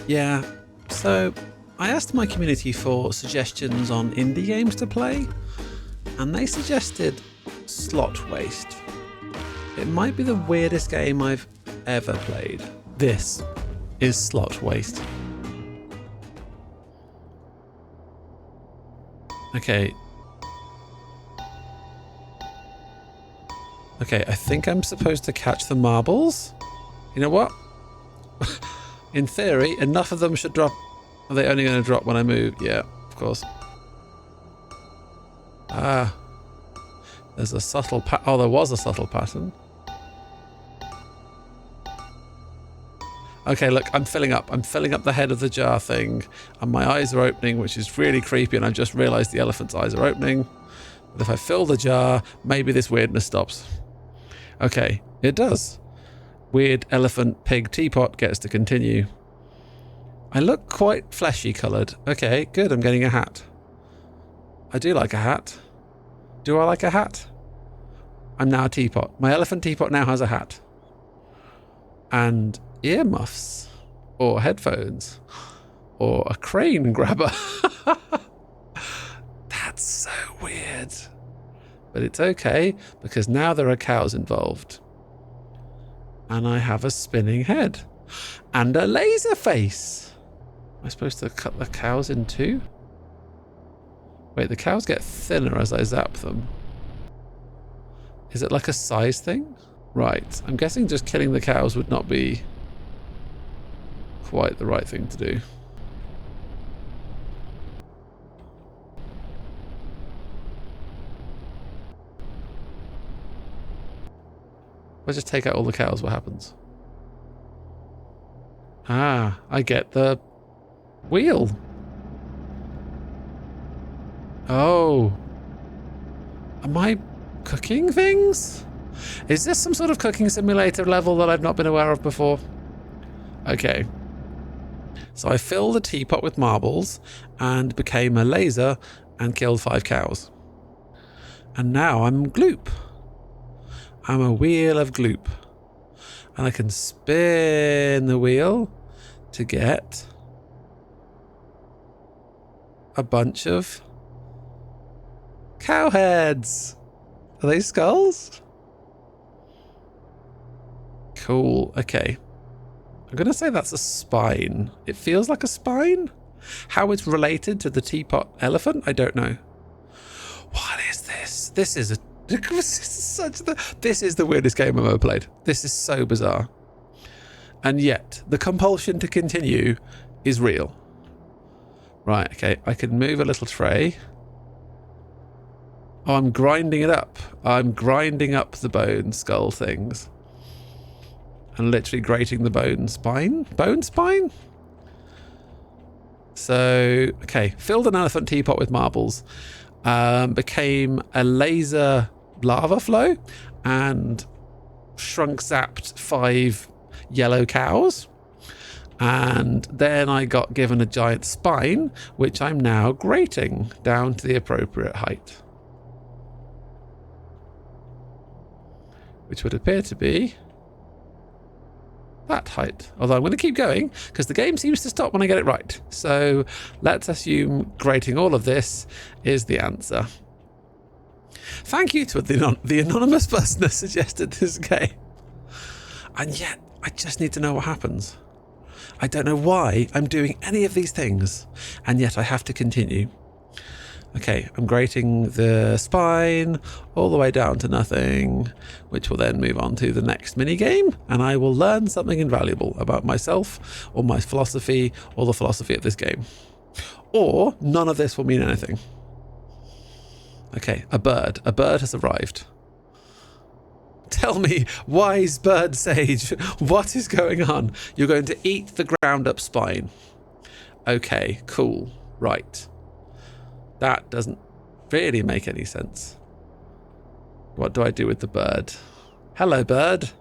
Yeah, so I asked my community for suggestions on indie games to play, and they suggested Slot Waste. It might be the weirdest game I've ever played. This is Slot Waste. Okay. Okay, I think I'm supposed to catch the marbles. You know what? In theory, enough of them should drop. Are they only going to drop when I move? Yeah, of course. Ah. There's a subtle oh, there was a subtle pattern. Okay, look, I'm filling up. I'm filling up the head of the jar thing, and my eyes are opening, which is really creepy, and I've just realised the elephant's eyes are opening. But if I fill the jar, maybe this weirdness stops. Okay, it does. Weird elephant pig teapot gets to continue. I look quite fleshy coloured. Okay, good, I'm getting a hat. I do like a hat. Do I like a hat? I'm now a teapot. My elephant teapot now has a hat. And earmuffs. Or headphones. Or a crane grabber. That's so weird. But it's okay, because now there are cows involved. And I have a spinning head. And a laser face. Am I supposed to cut the cows in two? Wait, the cows get thinner as I zap them. Is it like a size thing? Right, I'm guessing just killing the cows would not be quite the right thing to do. If I just take out all the cows, what happens? Ah, I get the wheel. Oh. Am I cooking things? Is this some sort of cooking simulator level that I've not been aware of before? Okay. So I filled the teapot with marbles and became a laser and killed 5 cows. And now I'm gloop. I'm a wheel of gloop. And I can spin the wheel to get a bunch of cow heads. Are they skulls? Cool. Okay. I'm going to say that's a spine. It feels like a spine. How it's related to the teapot elephant, I don't know. What is this? This is this is the weirdest game I've ever played. This is so bizarre. And yet, the compulsion to continue is real. Right, okay. I can move a little tray. Oh, I'm grinding it up. I'm grinding up the bone skull things. And literally grating the bone spine? Bone spine? So, okay. Filled an elephant teapot with marbles. Became a laser lava flow. And shrunk zapped 5 yellow cows. And then I got given a giant spine, which I'm now grating down to the appropriate height. Which would appear to be that height. Although I'm going to keep going because the game seems to stop when I get it right. So let's assume grating all of this is the answer. Thank you to the anonymous person that suggested this game. And yet, I just need to know what happens. I don't know why I'm doing any of these things, and yet I have to continue. Okay, I'm grating the spine all the way down to nothing, which will then move on to the next mini game, and I will learn something invaluable about myself or my philosophy or the philosophy of this game. Or none of this will mean anything. Okay, a bird. A bird has arrived. Tell me, wise bird sage, what is going on? You're going to eat the ground up spine. Okay, cool. Right. That doesn't really make any sense. What do I do with the bird? Hello, bird.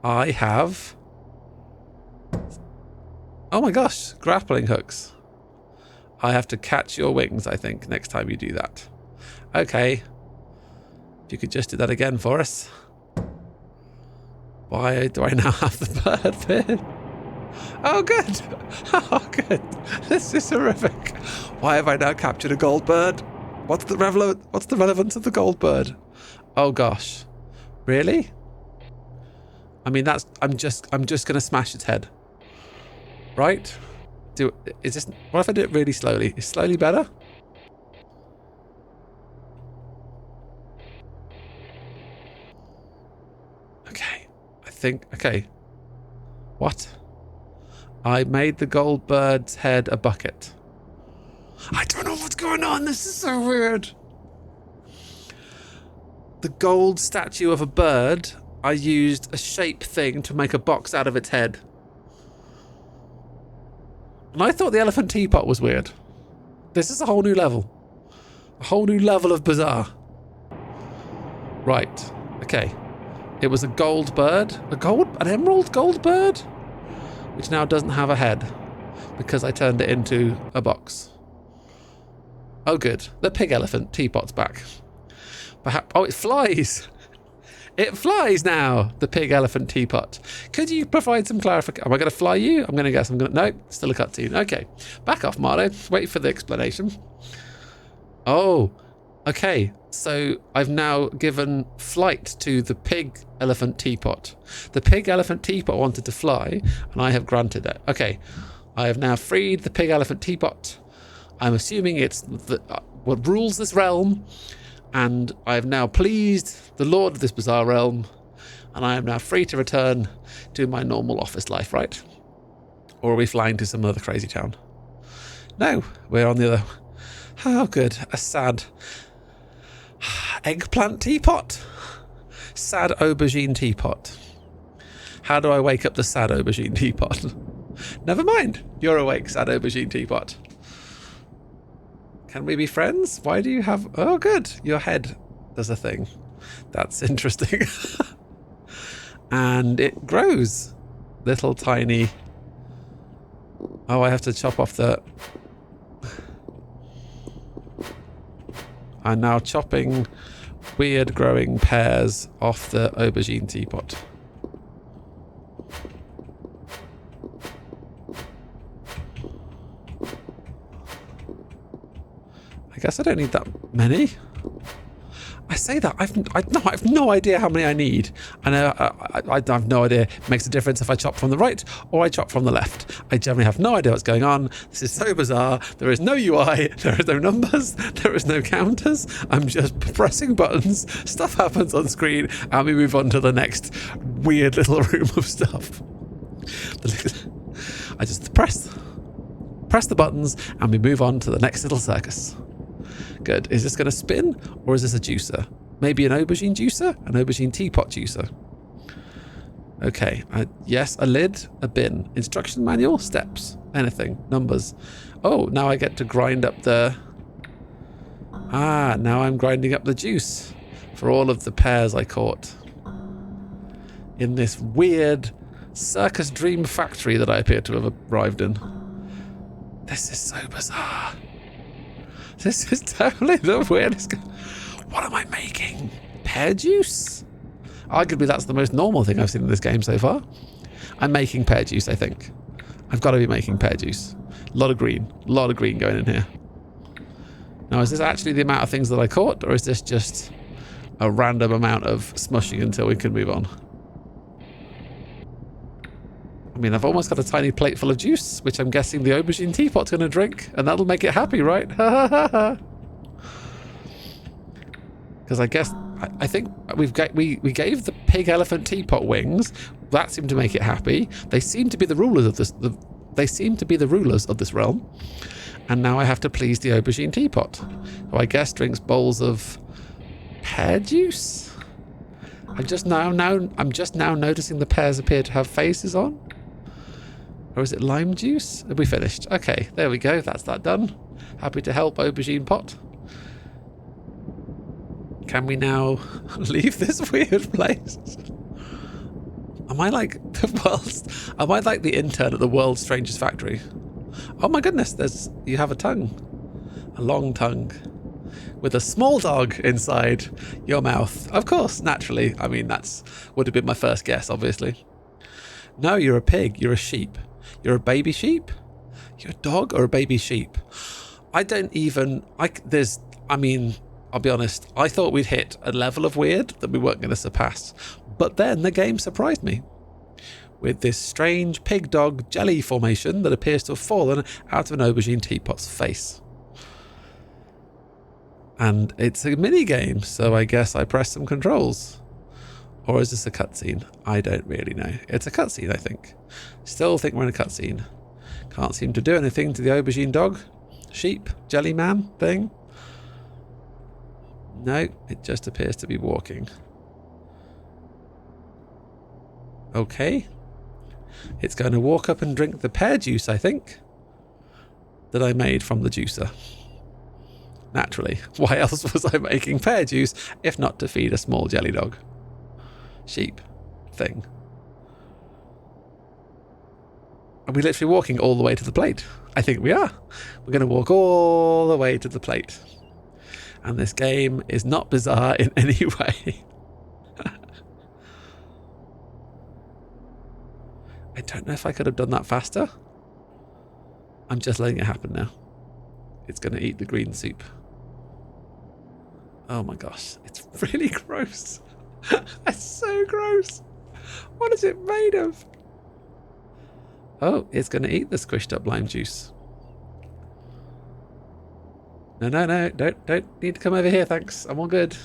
I have... Oh my gosh, grappling hooks. I have to catch your wings, I think, next time you do that. Okay. If you could just do that again for us. Why do I now have the bird bit? Oh, good. Oh, good. This is horrific. Why have I now captured a gold bird? What's the relevance of the gold bird? Oh gosh. Really? I mean, I'm just gonna smash its head. Right? What if I do it really slowly? Is slowly better? Okay. Okay. What? I made the gold bird's head a bucket. I don't know what's going on. This is so weird. The gold statue of a bird, I used a shape thing to make a box out of its head. And I thought the elephant teapot was weird. This is a whole new level. A whole new level of bizarre. Right. Okay. It was a gold bird. An emerald gold bird? Which now doesn't have a head. Because I turned it into a box. Oh good. The pig elephant teapot's back. Perhaps. Oh, it flies. It flies now. The pig elephant teapot. Could you provide some clarification? Am I going to fly you? I'm going to guess. No, still a cutscene. Okay. Back off, Marlo. Wait for the explanation. Oh. Okay. So I've now given flight to the pig elephant teapot. The pig elephant teapot wanted to fly, and I have granted it. Okay. I have now freed the pig elephant teapot. I'm assuming it's what rules this realm, and I have now pleased the lord of this bizarre realm, and I am now free to return to my normal office life, right? Or are we flying to some other crazy town? No, we're on the other. Oh, good. A sad eggplant teapot. Sad aubergine teapot. How do I wake up the sad aubergine teapot? Never mind. You're awake, sad aubergine teapot. Can we be friends? Why do you have... Oh, good. Your head does a thing. That's interesting. And it grows. Little tiny... Oh, I have to chop off the... I'm now chopping weird growing pears off the aubergine teapot. I guess I don't need that many. I say that I've no idea how many I need. I know I have no idea. It makes a difference if I chop from the right or I chop from the left. I generally have no idea what's going on. This is so bizarre. There is no UI. There is no numbers. There is no counters. I'm just pressing buttons. Stuff happens on screen, and we move on to the next weird little room of stuff. I just press the buttons, and we move on to the next little circus. Good. Is this going to spin, or is this a juicer? Maybe an aubergine juicer? An aubergine teapot juicer. Okay. Yes, a lid, a bin. Instruction manual, steps, anything, numbers. Oh, now I get to grind up the... now I'm grinding up the juice for all of the pears I caught in this weird circus dream factory that I appear to have arrived in. This is so bizarre. This is totally the weirdest. What am I making? Pear juice? Arguably, that's the most normal thing I've seen in this game so far. I'm making pear juice, I think. I've got to be making pear juice. A lot of green going in here. Now, is this actually the amount of things that I caught, or is this just a random amount of smushing until we can move on? I mean, I've almost got a tiny plate full of juice, which I'm guessing the aubergine teapot's going to drink, and that'll make it happy, right? Because I guess, I think we gave the pig elephant teapot wings. That seemed to make it happy. They seem to be the rulers of this. They seem to be the rulers of this realm, and now I have to please the aubergine teapot, who I guess drinks bowls of pear juice. I'm just now noticing the pears appear to have faces on. Or is it lime juice? Have we finished? Okay, there we go. That's that done. Happy to help, aubergine pot. Can we now leave this weird place? Am I like the intern at the world's strangest factory? Oh my goodness, you have a tongue. A long tongue. With a small dog inside your mouth. Of course, naturally. I mean, would have been my first guess, obviously. No, you're a pig. You're a sheep. You're a baby sheep? You're a dog or a baby sheep? I don't even... I mean, I'll be honest. I thought we'd hit a level of weird that we weren't going to surpass. But then the game surprised me with this strange pig dog jelly formation that appears to have fallen out of an aubergine teapot's face. And it's a mini game, so I guess I press some controls. Or is this a cutscene? I don't really know. It's a cutscene, I think. Still think we're in a cutscene. Can't seem to do anything to the aubergine dog, sheep, jelly man thing. No, it just appears to be walking. Okay. It's going to walk up and drink the pear juice, I think, that I made from the juicer. Naturally. Why else was I making pear juice if not to feed a small jelly dog? Sheep thing. Are we literally walking all the way to the plate? I think we are. We're going to walk all the way to the plate. And this game is not bizarre in any way. I don't know if I could have done that faster. I'm just letting it happen now. It's going to eat the green soup. Oh my gosh, it's really gross. It's so gross. What is it made of? Oh, it's going to eat the squished up lime juice. No, don't need to come over here, thanks. I'm all good.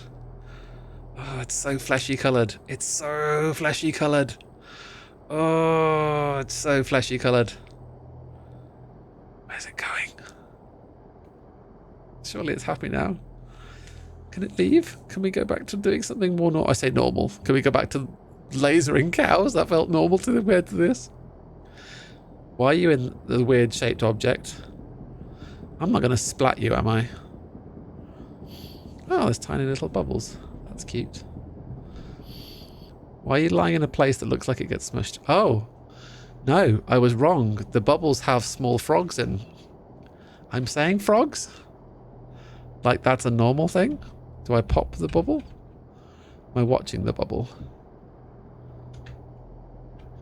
Oh, it's so fleshy coloured. It's so fleshy coloured. Oh, it's so fleshy coloured. Where's it going? Surely it's happy now. Can it leave? Can we go back to doing something more normal? I say normal. Can we go back to lasering cows? That felt normal compared to this. Why are you in the weird shaped object? I'm not going to splat you, am I? Oh, there's tiny little bubbles. That's cute. Why are you lying in a place that looks like it gets smushed? Oh, no, I was wrong. The bubbles have small frogs in. I'm saying frogs? Like that's a normal thing? Do I pop the bubble? Am I watching the bubble?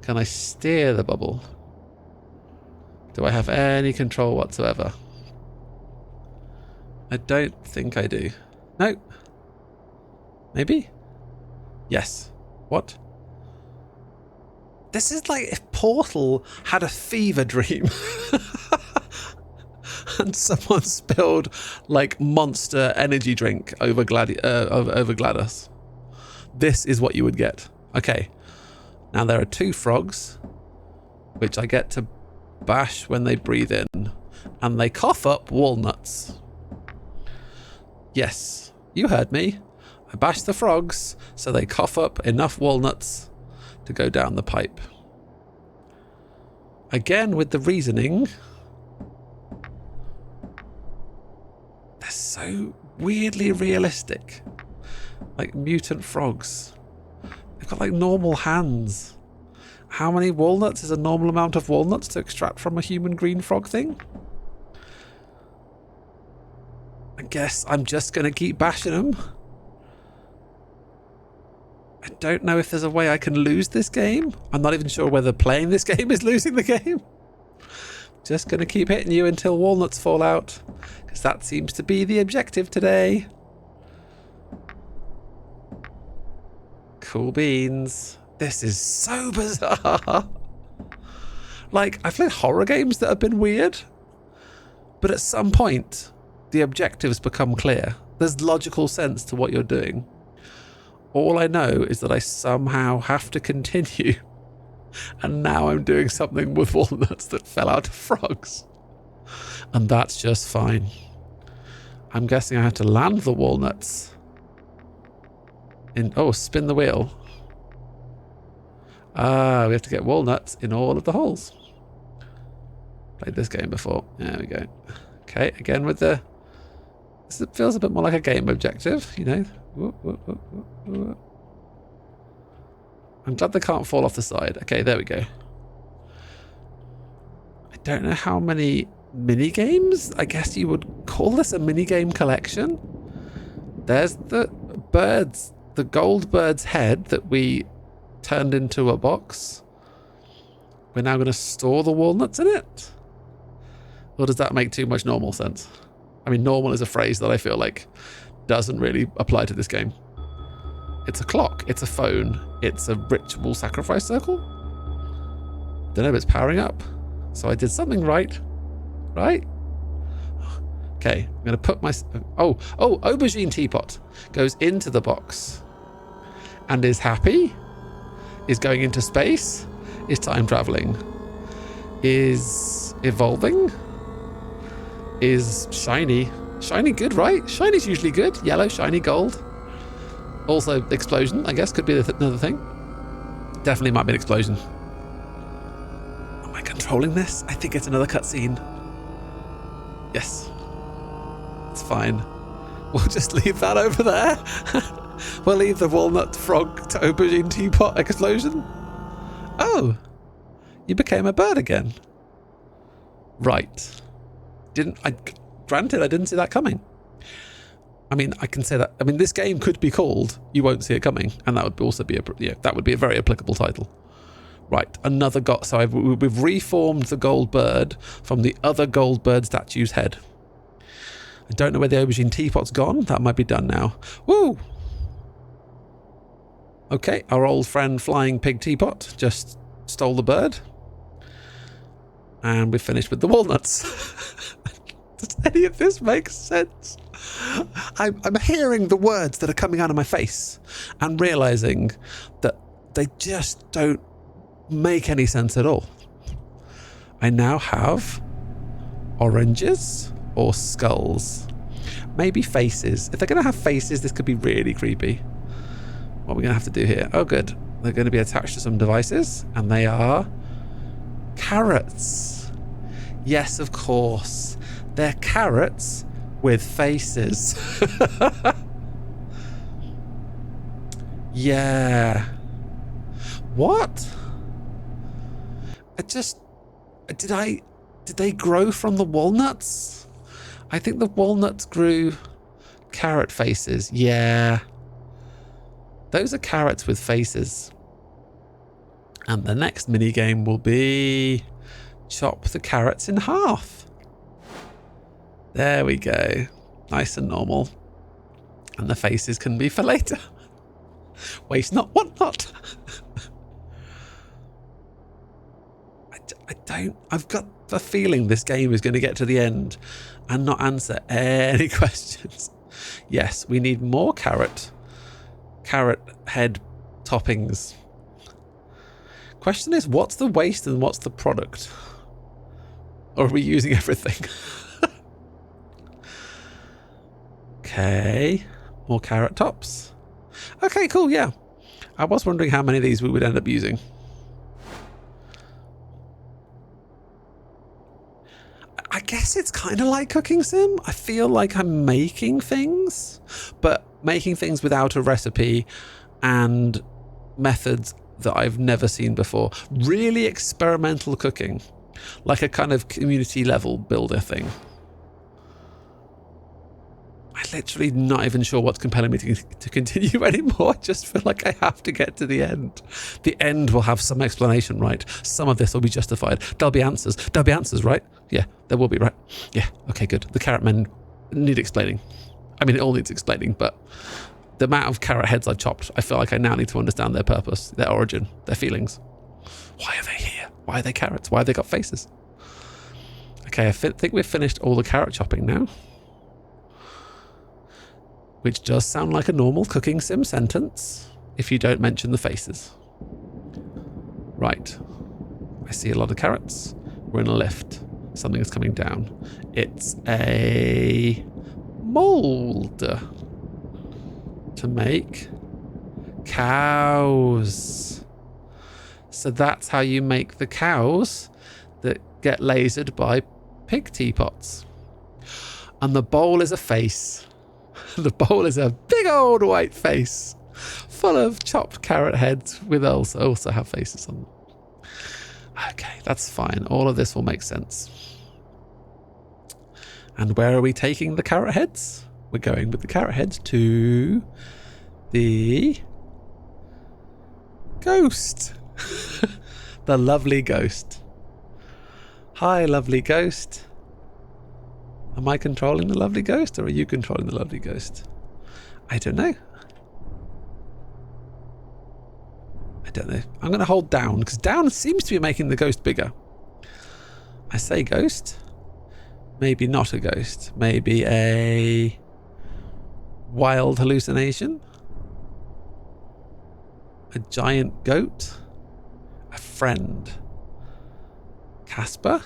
Can I steer the bubble? Do I have any control whatsoever? I don't think I do. No. Maybe? Yes. What? This is like if Portal had a fever dream. And someone spilled like Monster energy drink over GLaDOS. This is what you would get. Okay. Now there are two frogs, which I get to bash when they breathe in, and they cough up walnuts. Yes, you heard me. I bash the frogs so they cough up enough walnuts to go down the pipe. Again with the reasoning. They're so weirdly realistic. Like mutant frogs. They've got like normal hands. How many walnuts is a normal amount of walnuts to extract from a human green frog thing? I guess I'm just going to keep bashing them. I don't know if there's a way I can lose this game. I'm not even sure whether playing this game is losing the game. Just going to keep hitting you until walnuts fall out, because that seems to be the objective today. Cool beans. This is so bizarre. Like, I've played horror games that have been weird, but at some point, the objectives become clear. There's logical sense to what you're doing. All I know is that I somehow have to continue, and now I'm doing something with walnuts that fell out of frogs. And that's just fine. I'm guessing I have to land the walnuts in... Oh, spin the wheel. Ah, we have to get walnuts in all of the holes. Played this game before. There we go. Okay, again with the... This feels a bit more like a game objective, you know. Whoop, whoop, whoop, whoop, whoop. I'm glad they can't fall off the side. Okay, there we go. I don't know how many mini games. I guess you would call this a mini game collection. There's the birds, the gold bird's head that we turned into a box we're now going to store the walnuts in it? Or does that make too much normal sense? I mean, normal is a phrase that I feel like doesn't really apply to this game. It's a clock, it's a phone, it's a ritual sacrifice circle. Don't know if it's powering up. So I did something right. Right? Okay, I'm going to put my... Oh, aubergine teapot goes into the box and is happy, is going into space, is time traveling, is evolving, is shiny. Shiny good, right? Shiny's usually good. Yellow, shiny, gold. Also explosion, I guess, could be another thing. Definitely might be an explosion. Am I controlling this? I think it's another cutscene. Yes. It's fine. We'll just leave that over there. We'll leave the walnut frog to aubergine teapot explosion. Oh, you became a bird again. Right. Granted, I didn't see that coming. I mean, I can say that. I mean, this game could be called "You Won't See It Coming," and that would also be that would be a very applicable title. Right, another so we've reformed the gold bird from the other gold bird statue's head. I don't know where the aubergine teapot's gone. That might be done now. Woo! Okay, our old friend Flying Pig Teapot just stole the bird. And we've finished with the walnuts. Does any of this make sense? I'm hearing the words that are coming out of my face and realizing that they just don't make any sense at all. I now have oranges or skulls. Maybe faces. If they're going to have faces, this could be really creepy. What are we going to have to do here? Oh, good. They're going to be attached to some devices, and they are carrots. Yes, of course. They're carrots with faces. Yeah. What? Did they grow from the walnuts? I think the walnuts grew carrot faces. Yeah. Those are carrots with faces. And the next mini game will be chop the carrots in half. There we go. Nice and normal. And the faces can be for later. Waste not, want not. I've got the feeling this game is going to get to the end and not answer any questions. Yes, we need more carrot head toppings. Question is, what's the waste and what's the product? Or are we using everything? Okay, more carrot tops. Okay, cool, yeah. I was wondering how many of these we would end up using. I guess it's kind of like Cooking Sim. I feel like I'm making things, but making things without a recipe and methods that I've never seen before. Really experimental cooking, like a kind of community level builder thing. I'm literally not even sure what's compelling me to continue anymore. I just feel like I have to get to the end. The end will have some explanation, right? Some of this will be justified. There'll be answers. There'll be answers, right? Yeah, there will be, right? Yeah, okay, good. The carrot men need explaining. I mean, it all needs explaining, but the amount of carrot heads I've chopped, I feel like I now need to understand their purpose, their origin, their feelings. Why are they here? Why are they carrots? Why have they got faces? Okay, I think we've finished all the carrot chopping now. Which does sound like a normal Cooking Sim sentence, if you don't mention the faces. Right. I see a lot of carrots. We're in a lift. Something is coming down. It's a mold to make cows. So that's how you make the cows that get lasered by pig teapots. And the bowl is a face. The bowl is a big old white face full of chopped carrot heads with also have faces on them. Okay, that's fine. All of this will make sense. And where are we taking the carrot heads? We're going with the carrot heads to the ghost. The lovely ghost. Hi, lovely ghost. Am I controlling the lovely ghost, or are you controlling the lovely ghost? I don't know. I don't know. I'm going to hold down, because down seems to be making the ghost bigger. I say ghost. Maybe not a ghost. Maybe a wild hallucination. A giant goat. A friend. Casper.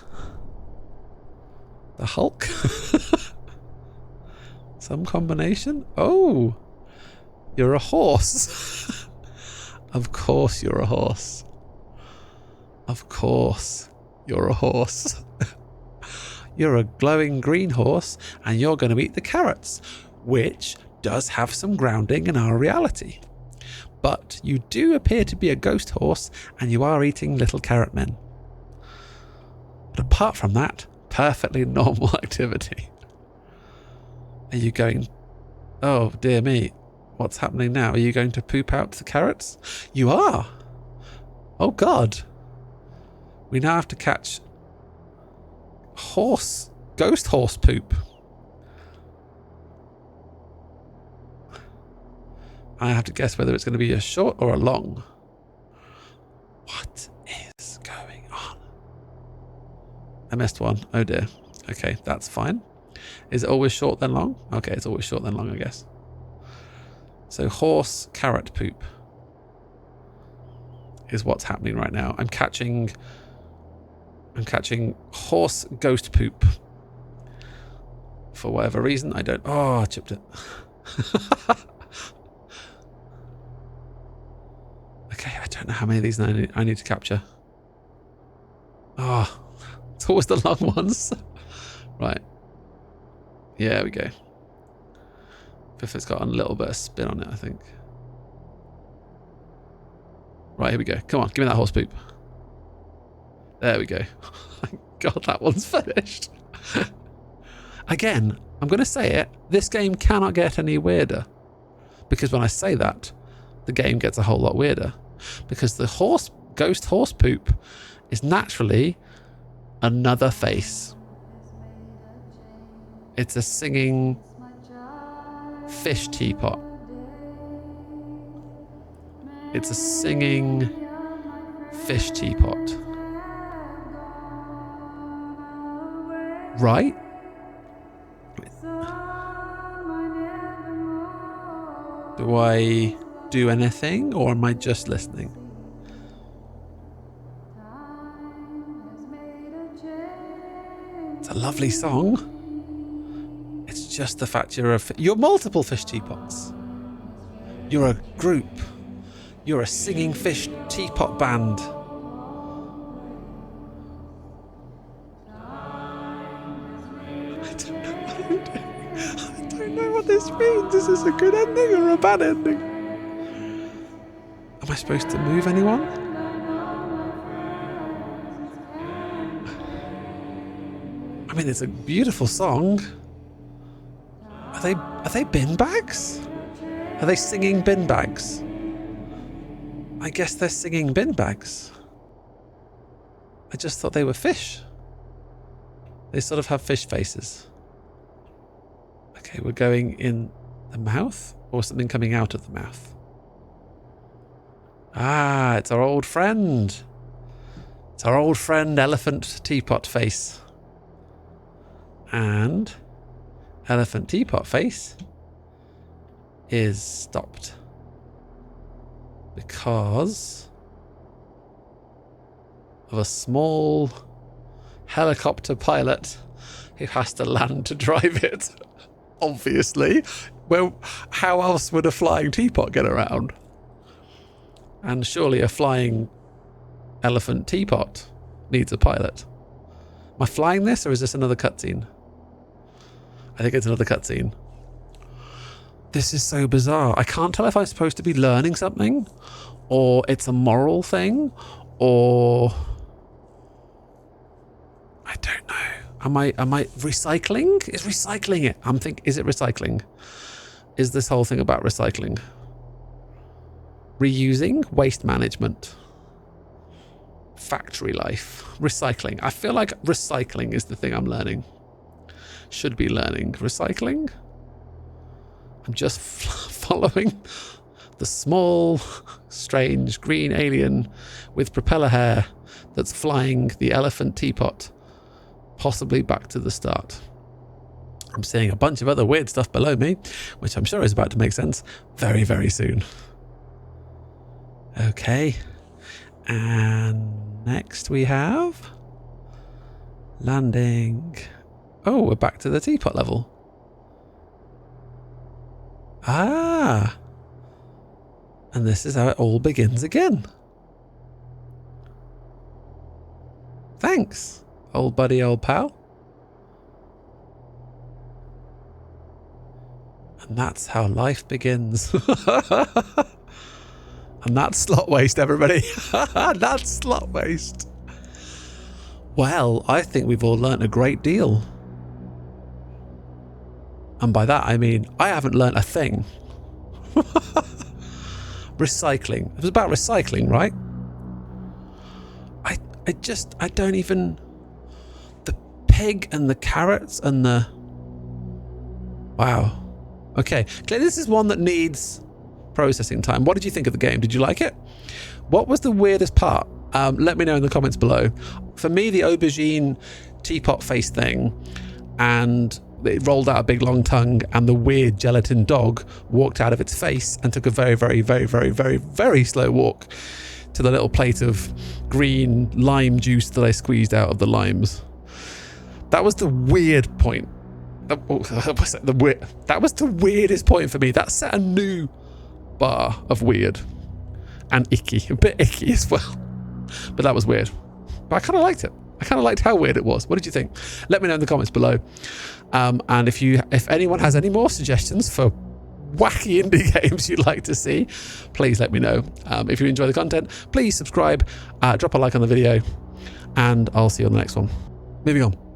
The Hulk. Some combination. Oh, you're a horse. Of course you're a horse. Of course you're a horse. You're a glowing green horse, and you're going to eat the carrots, which does have some grounding in our reality. But you do appear to be a ghost horse, and you are eating little carrot men. But apart from that, perfectly normal activity. Are you going... Oh, dear me. What's happening now? Are you going to poop out the carrots? You are! Oh, God. We now have to catch ghost horse poop. I have to guess whether it's going to be a short or a long. What is going on? I missed one. Oh dear. Okay, that's fine. Is it always short then long? Okay, it's always short then long, I guess. So horse carrot poop is what's happening right now. I'm catching horse ghost poop. For whatever reason, I don't... Oh, I chipped it. Okay, I don't know how many of these I need to capture. Oh, it's always the long ones. Right. Yeah, there we go. It's got a little bit of spin on it, I think. Right, here we go. Come on, give me that horse poop. There we go. Thank God that one's finished. Again, I'm going to say it. This game cannot get any weirder. Because when I say that, the game gets a whole lot weirder. Because the ghost horse poop is naturally another face. It's a singing fish teapot. It's a singing fish teapot. Right? Do I do anything, or am I just listening? It's a lovely song. It's just the fact you're multiple fish teapots. You're a group. You're a singing fish teapot band. I don't know what this means. Is this a good ending or a bad ending? Am I supposed to move anyone? I mean, it's a beautiful song. Are they bin bags? Are they singing bin bags? I guess they're singing bin bags. I just thought they were fish. They sort of have fish faces. Okay, we're going in the mouth, or something coming out of the mouth. Ah, it's our old friend. It's our old friend Elephant Teapot Face. And Elephant Teapot Face is stopped because of a small helicopter pilot who has to land to drive it. Obviously. Well, how else would a flying teapot get around? And surely a flying elephant teapot needs a pilot. Am I flying this, or is this another cutscene? I think it's another cutscene. This is so bizarre. I can't tell if I'm supposed to be learning something, or it's a moral thing, or I don't know. Am I recycling? Is recycling it? Is it recycling? Is this whole thing about recycling? Reusing? Waste management? factory life. Recycling. I feel like recycling is the thing I'm learning. Should be learning. Recycling? I'm just following the small, strange green alien with propeller hair that's flying the elephant teapot, possibly back to the start. I'm seeing a bunch of other weird stuff below me, which I'm sure is about to make sense very, very soon. Okay. And next we have landing. Oh, we're back to the teapot level. Ah. And this is how it all begins again. Thanks, old buddy, old pal. And that's how life begins. And that's slot waste, everybody. That's slot waste. Well, I think we've all learnt a great deal. And by that, I mean, I haven't learnt a thing. Recycling. It was about recycling, right? I don't even... The pig and the carrots and the... Wow. Okay. Clearly this is one that needs processing time. What did you think of the game? Did you like it? What was the weirdest part? Let me know in the comments below. For me, the aubergine teapot face thing, and it rolled out a big long tongue, and the weird gelatin dog walked out of its face and took a very, very, very, very, very, very slow walk to the little plate of green lime juice that I squeezed out of the limes. That was the weird point. That was the weirdest point for me. That set a new bar of weird and icky, a bit icky as well. But that was weird. But I kind of liked it. I kind of liked how weird it was. What did you think? Let me know in the comments below. And if anyone has any more suggestions for wacky indie games you'd like to see, please let me know. If you enjoy the content, please subscribe, drop a like on the video, and I'll see you on the next one. Moving on.